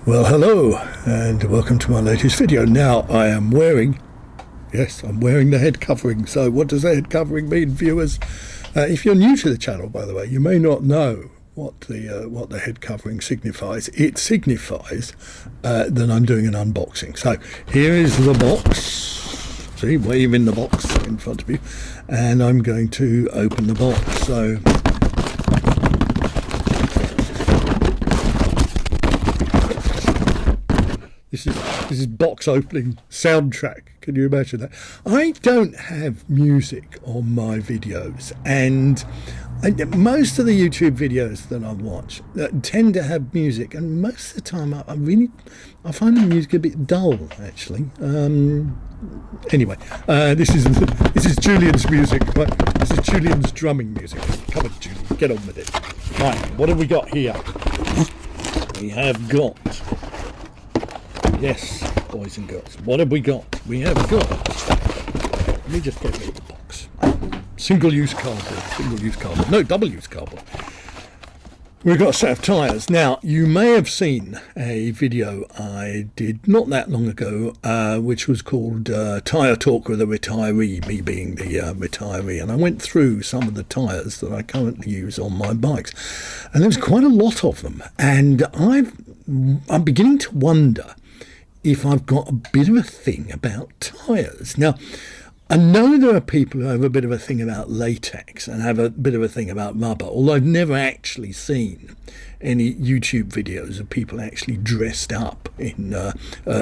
Well, hello and welcome to my latest video. Now I am wearing, yes, I'm wearing the head covering. So what does the head covering mean, viewers? If you're new to the channel, by the way, you may not know what the head covering signifies. It signifies that I'm doing an unboxing. So here is the box. See, waving the box in front of you, and I'm going to open the box. So this is box opening soundtrack. Can you imagine that? I don't have music on my videos, and most of the YouTube videos that I watch tend to have music, and most of the time I find the music a bit dull, actually. Anyway, this is Julian's music. Right? This is Julian's drumming music. Come on, Julian, get on with it. Right, what have we got here? We have got, yes, boys and girls, what have we got? We have got, let me just get rid of the box. Single-use cardboard, no, double-use cardboard. We've got a set of tyres. Now, you may have seen a video I did not that long ago, which was called Tyre Talk with a Retiree, me being the retiree. And I went through some of the tyres that I currently use on my bikes. And there's quite a lot of them. And I'm beginning to wonder if I've got a bit of a thing about tyres. Now, I know there are people who have a bit of a thing about latex and have a bit of a thing about rubber, although I've never actually seen any YouTube videos of people actually dressed up in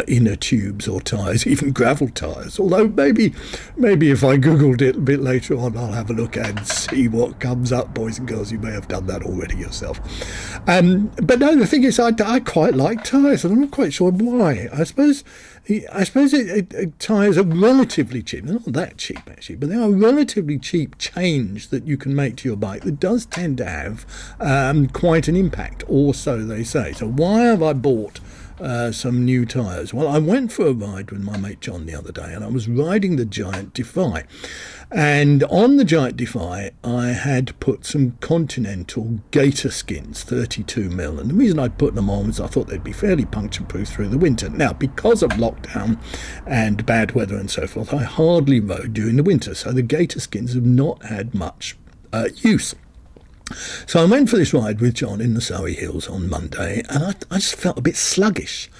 inner tubes or tyres, even gravel tyres. Although maybe if I Googled it a bit later on, I'll have a look and see what comes up. Boys and girls, you may have done that already yourself. But no, the thing is, I quite like tyres, and I'm not quite sure why. I suppose tyres are relatively cheap. They're not that cheap, actually, but they are a relatively cheap change that you can make to your bike that does tend to have quite an impact, or so they say. So why have I bought some new tyres? Well, I went for a ride with my mate John the other day, and I was riding the Giant Defy. And on the Giant Defy, I had put some Continental Gatorskins, 32mm. And the reason I put them on was I thought they'd be fairly puncture-proof through the winter. Now, because of lockdown and bad weather and so forth, I hardly rode during the winter. So the Gatorskins have not had much use. So I went for this ride with John in the Surrey Hills on Monday, and I just felt a bit sluggish.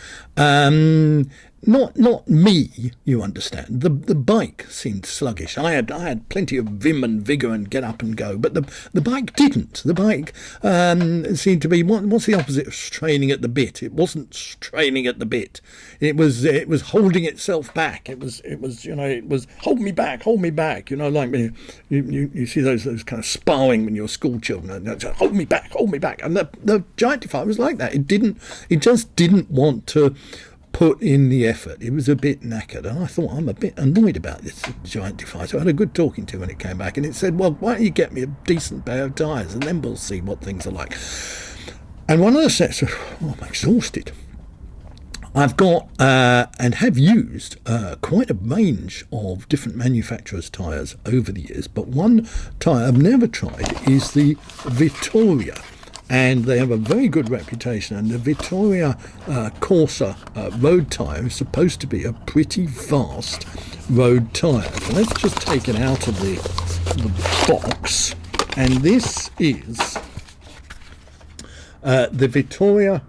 Not me, you understand. The bike seemed sluggish. I had plenty of vim and vigour and get up and go, but the bike didn't. The bike seemed to be, what's the opposite of straining at the bit? It wasn't straining at the bit. It was holding itself back. It was hold me back, like when you see those kind of sparring when you're school children, and hold me back. And the Giant Defy was like that. It just didn't want to put in the effort. It was a bit knackered, and I thought, I'm a bit annoyed about this Giant Defy. So I had a good talking to when it came back, and it said, well, why don't you get me a decent pair of tyres, and then we'll see what things are like. And one of the sets, I'm exhausted. I've got and have used quite a range of different manufacturers' tyres over the years, but one tyre I've never tried is the Vittoria. And they have a very good reputation, and the Vittoria Corsa road tyre is supposed to be a pretty fast road tyre. So let's just take it out of the box, and this is the Vittoria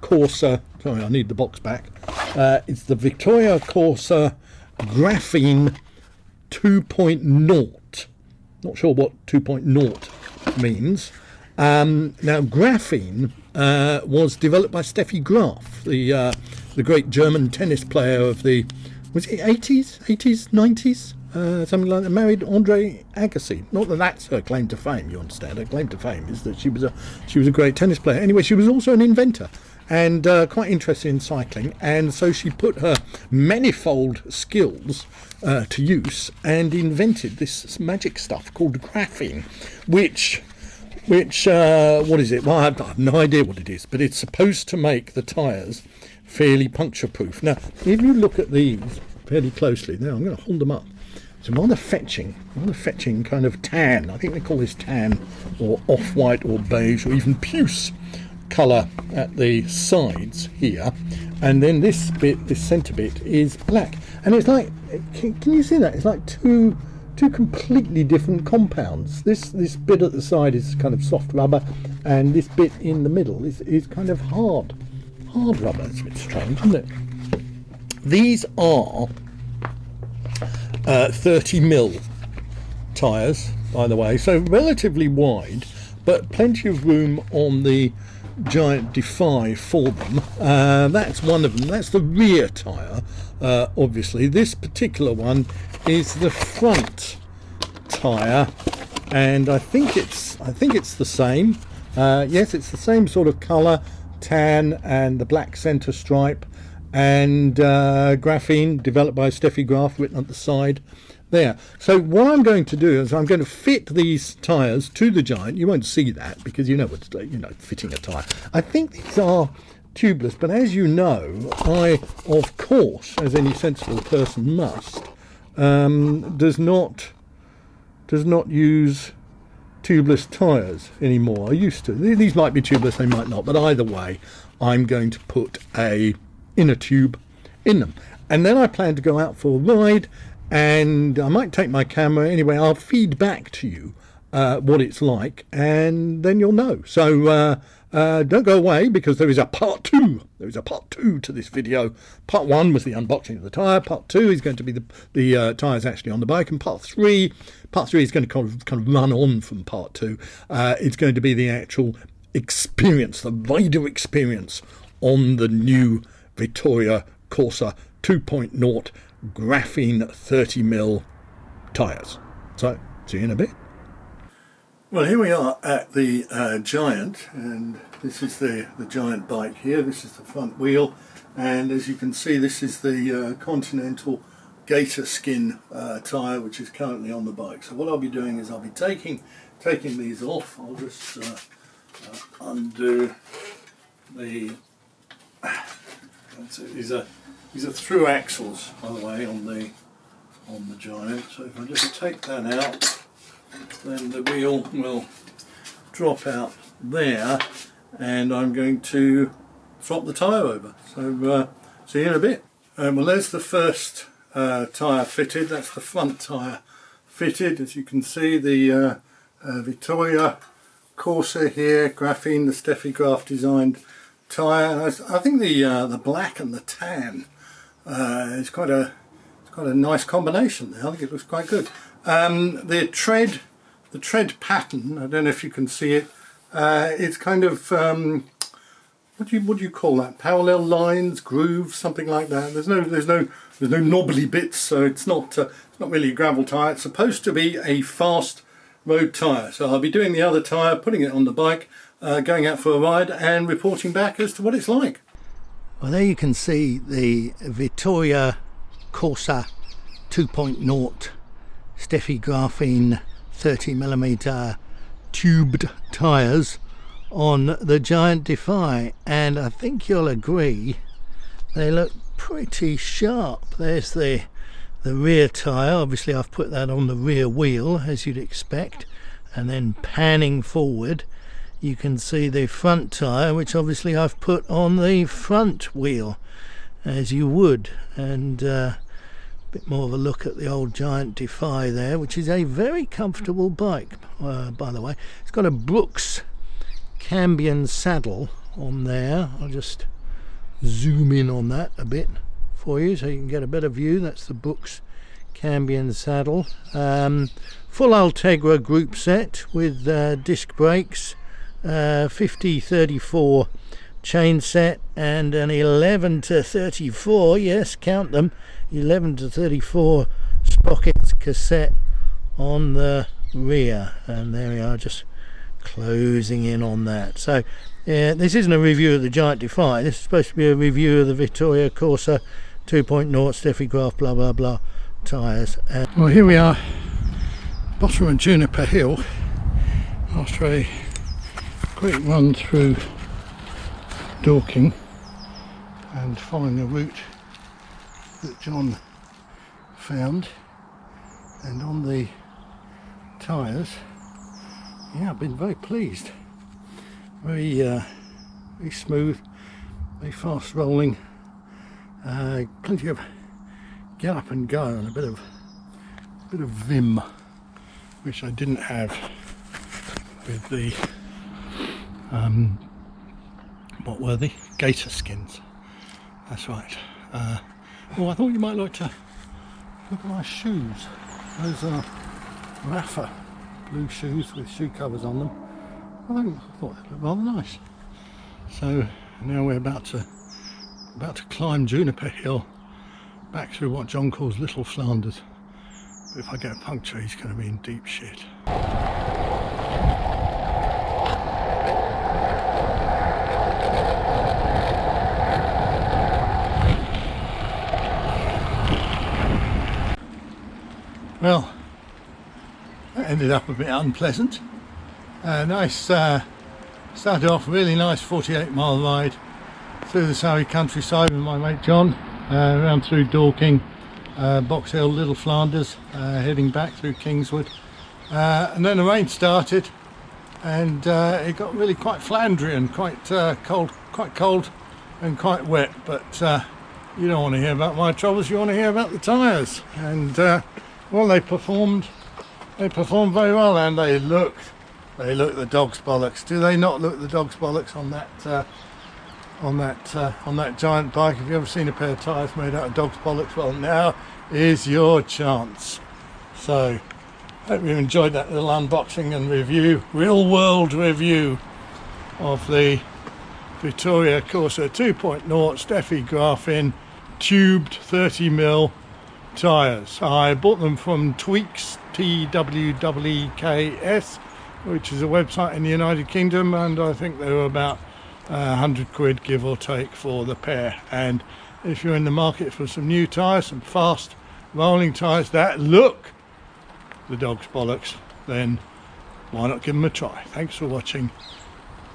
Corsa, sorry, I need the box back. It's the Vittoria Corsa Graphene 2.0. Not sure what 2.0 means. Now, graphene was developed by Steffi Graf, the great German tennis player of the, was it 80s, 90s, something like that, married Andre Agassi. Not that that's her claim to fame, you understand. Her claim to fame is that she was a great tennis player. Anyway, she was also an inventor and quite interested in cycling, and so she put her manifold skills to use and invented this magic stuff called graphene, which what is it? Well, I have no idea what it is, but it's supposed to make the tyres fairly puncture proof. Now, if you look at these fairly closely, now I'm going to hold them up. It's a rather fetching kind of tan. I think they call this tan or off-white or beige or even puce colour at the sides here, and then this bit, this centre bit, is black. And it's like, can you see that? It's like two completely different compounds. This bit at the side is kind of soft rubber, and this bit in the middle is kind of hard rubber. It's a bit strange, isn't it? These are 30mm tyres, by the way, so relatively wide, but plenty of room on the Giant Defy for them. That's one of them. That's the rear tyre. Obviously, this particular one is the front tyre, and I think it's the same. Yes, it's the same sort of colour, tan and the black centre stripe, and graphene developed by Steffi Graf written at the side there. So what I'm going to do is I'm going to fit these tyres to the Giant. You won't see that because you know what's, fitting a tyre. I think these are tubeless, but as you know, I, of course, as any sensible person must, does not use tubeless tyres anymore. I used to. These might be tubeless, they might not, but either way, I'm going to put a inner tube in them. And then I plan to go out for a ride, and I might take my camera. Anyway, I'll feed back to you what it's like, and then you'll know. So don't go away, because there is a part two. There is a part two to this video. Part one was the unboxing of the tyre. Part two is going to be the tyres actually on the bike, and part three is going to kind of run on from part two. It's going to be the actual experience, the rider experience on the new Vittoria Corsa 2.0 graphene 30mm tyres. So, see you in a bit. Well, here we are at the Giant, and this is the Giant bike here. This is the front wheel, and as you can see, this is the Continental Gatorskin tyre, which is currently on the bike. So what I'll be doing is I'll be taking these off. I'll just undo the. These are through axles, by the way, on the Giant. So if I just take that out, then the wheel will drop out there, and I'm going to swap the tyre over. So see you in a bit. Well, there's the first tyre fitted. That's the front tyre fitted. As you can see, the Vittoria Corsa here, graphene, the Steffi Graf designed tyre. I think the black and the tan is quite a nice combination there. I think it looks quite good. The tread pattern, I don't know if you can see it. It's kind of what do you call that? Parallel lines, grooves, something like that. There's no knobbly bits, so it's not really a gravel tyre. It's supposed to be a fast road tyre. So I'll be doing the other tyre, putting it on the bike, going out for a ride, and reporting back as to what it's like. Well, there you can see the Vittoria Corsa 2.0 Steffi Graphene 30mm tubed tyres on the Giant Defy, and I think you'll agree they look pretty sharp. There's the rear tyre. Obviously I've put that on the rear wheel, as you'd expect, and then panning forward you can see the front tyre, which obviously I've put on the front wheel, as you would. And a bit more of a look at the old Giant Defy there, which is a very comfortable bike, by the way. It's got a Brooks Cambion saddle on there. I'll just zoom in on that a bit for you so you can get a better view. That's the Brooks Cambion saddle. Full Ultegra group set with disc brakes, 50-34 chain set, and an 11-34, yes, count them, 11-34 sprockets cassette on the rear. And there we are, just closing in on that. So this isn't a review of the Giant Defy. This is supposed to be a review of the Vittoria Corsa 2.0 Steffi Graf blah blah blah tyres. Well, here we are, bottom of Juniper Hill, after a great run through Dorking and following a route that John found. And on the tyres, yeah, I've been very pleased, very very smooth, very fast rolling, plenty of get up and go, and a bit of vim, which I didn't have with the what were they? Gatorskins. That's right. Well, I thought you might like to look at my shoes. Those are Rafa blue shoes with shoe covers on them. I thought they looked rather nice. So now we're about to climb Juniper Hill back through what John calls Little Flanders. But if I get a puncture, he's going to be in deep shit. Well, that ended up a bit unpleasant. Nice, started off really nice 48-mile ride through the Surrey countryside with my mate John, around through Dorking, Box Hill, Little Flanders, heading back through Kingswood, and then the rain started, and it got really quite Flandrian, quite cold and quite wet. But you don't want to hear about my troubles, you want to hear about the tyres. And well, they performed very well, and they looked the dog's bollocks. Do they not look the dog's bollocks on that giant bike? Have you ever seen a pair of tyres made out of dog's bollocks? Well, now is your chance. So hope you enjoyed that little unboxing and review, real world review of the Vittoria Corsa 2.0 Steffi Grafin tubed 30mm tyres. I bought them from Tweaks, TWWKS, which is a website in the United Kingdom, and I think they were about 100 quid give or take for the pair. And if you're in the market for some new tyres, some fast rolling tyres that look the dog's bollocks, then why not give them a try? Thanks for watching.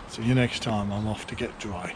See you next time. I'm off to get dry.